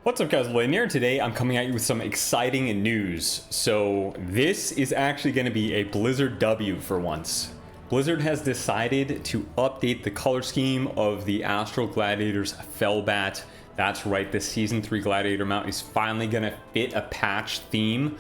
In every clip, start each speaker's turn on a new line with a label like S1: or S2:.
S1: What's up guys, Lvladen here. Today I'm coming at you with some exciting news. So this is actually going to be a Blizzard W for once. Blizzard has decided to update the color scheme of the Astral Gladiator's Fellbat. That's right, the Season 3 Gladiator mount is finally going to fit a patch theme.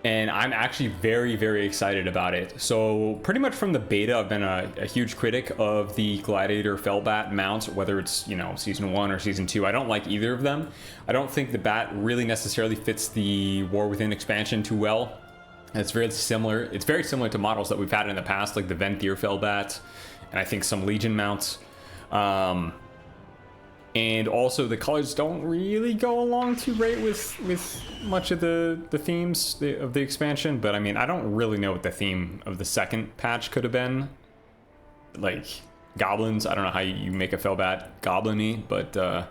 S1: And I'm actually very excited about it. So pretty much from the beta, I've been a huge critic of the Gladiator Fellbat mounts, whether it's, Season 1 or Season 2. I don't like either of them. I don't think the bat really necessarily fits the War Within expansion too well. It's very similar. It's very similar to models that we've had in the past, like the Venthyr Fellbat, and I think some Legion mounts. And also the colors don't really go along too great with much of the themes of the expansion. But I mean, I don't really know what the theme of the second patch could have been. Like goblins, I don't know how you make a Fellbat goblin-y, but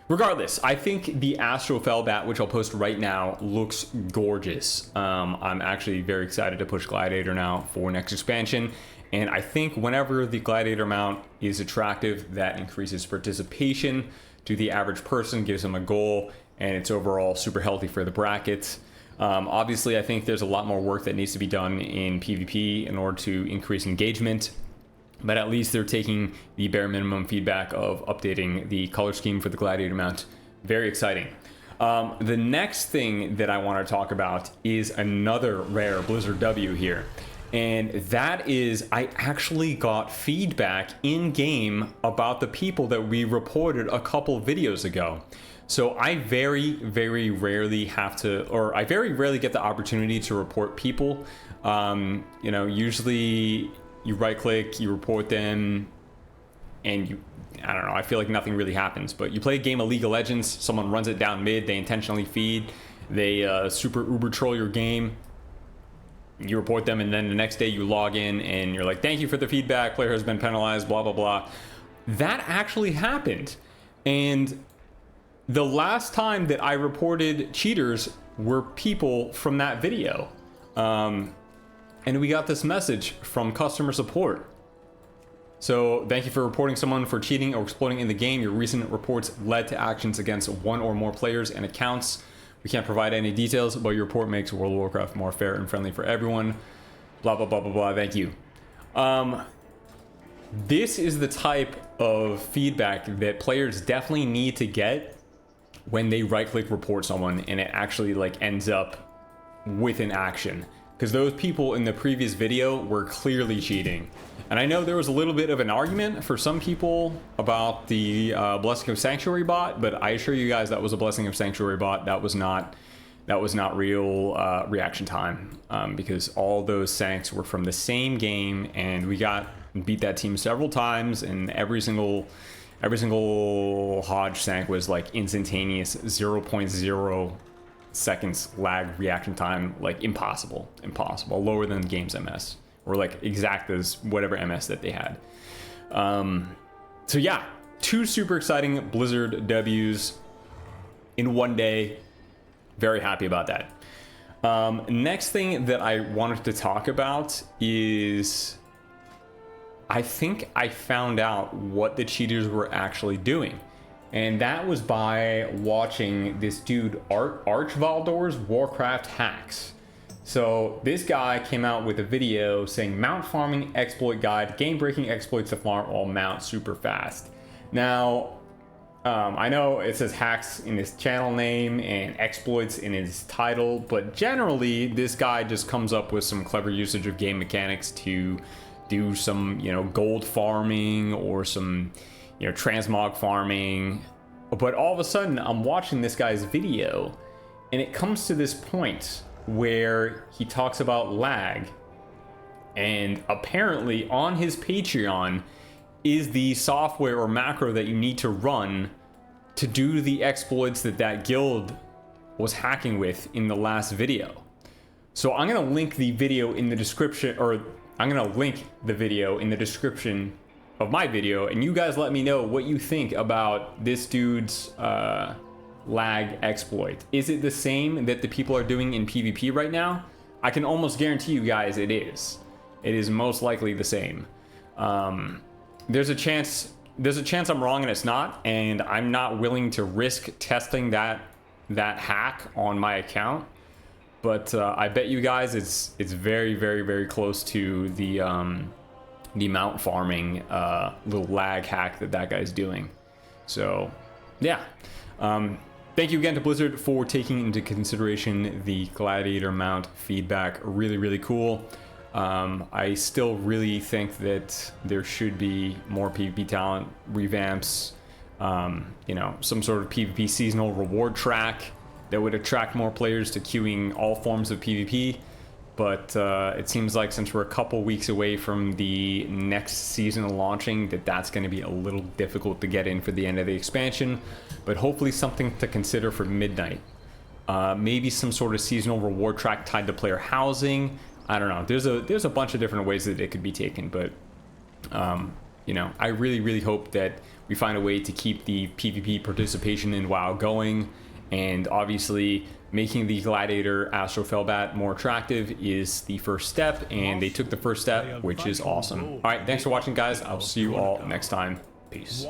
S1: regardless, I think the Astral Fellbat, which I'll post right now, looks gorgeous. I'm actually very excited to push Gladiator now for next expansion. And I think whenever the Gladiator mount is attractive, that increases participation to the average person, gives them a goal, and it's overall super healthy for the brackets. Obviously, I think there's a lot more work that needs to be done in PvP in order to increase engagement. But at least they're taking the bare minimum feedback of updating the color scheme for the Gladiator mount. Very exciting. The next thing that I want to talk about is another rare Blizzard W here. And that is, I actually got feedback in game about the people that we reported a couple videos ago. So I very rarely have to, or I very rarely get the opportunity to report people. Usually you right click, you report them, and I don't know, I feel like nothing really happens. But you play a game of League of Legends, someone runs it down mid, they intentionally feed, they super uber troll your game. You report them, and then the next day you log in and you're like, thank you for the feedback, player has been penalized, blah blah blah. That actually happened. And the last time that I reported cheaters were people from that video. And we got this message from customer support. So thank you for reporting someone for cheating or exploiting in the game. Your recent reports led to actions against one or more players and accounts. We can't provide any details, but your report makes World of Warcraft more fair and friendly for everyone. Blah, blah, blah, blah, blah. Thank you. This is the type of feedback that players definitely need to get when they right-click report someone and it actually ends up with an action. Because those people in the previous video were clearly cheating. And I know there was a little bit of an argument for some people about the Blessing of Sanctuary bot, but I assure you guys that was a Blessing of Sanctuary bot. That was not real reaction time, because all those Sanks were from the same game, and we beat that team several times, and every single Hodge Sank was instantaneous 0.0 seconds lag reaction time, impossible, lower than the game's MS, or exact as whatever MS that they had. So yeah, two super exciting Blizzard W's in one day. Very happy about that. Next thing that I wanted to talk about is I think I found out what the cheaters were actually doing. And that was by watching this dude, Archvaldor's Warcraft Hacks. So this guy came out with a video saying Mount Farming Exploit Guide, game-breaking exploits to farm all mounts super fast. Now, I know it says hacks in his channel name and exploits in his title, but generally this guy just comes up with some clever usage of game mechanics to do some, gold farming or some transmog farming. But all of a sudden I'm watching this guy's video and it comes to this point where he talks about lag, and apparently on his Patreon is the software or macro that you need to run to do the exploits that guild was hacking with in the last video. So I'm gonna link the video in the description, or I'm gonna link the video in the description of my video, and you guys let me know what you think about this dude's lag exploit. Is it the same that the people are doing in PvP right now? I can almost guarantee you guys it is. It is most likely the same. There's a chance there's a chance I'm wrong and it's not, and I'm not willing to risk testing that hack on my account. But I bet you guys it's very, very, very close to the mount farming little lag hack that guy's doing. So yeah, thank you again to Blizzard for taking into consideration the Gladiator mount feedback. Really, really cool. I still really think that there should be more PvP talent revamps, you know, some sort of PvP seasonal reward track that would attract more players to queuing all forms of PvP. But it seems like since we're a couple weeks away from the next season launching, that's going to be a little difficult to get in for the end of the expansion. But hopefully something to consider for Midnight. Maybe some sort of seasonal reward track tied to player housing. I don't know. There's a bunch of different ways that it could be taken, but you know, I really, really hope that we find a way to keep the PvP participation in WoW going. And obviously, making the Gladiator Astro Felbat more attractive is the first step, and they took the first step, which is awesome. All right, thanks for watching, guys. I'll see you all next time. Peace.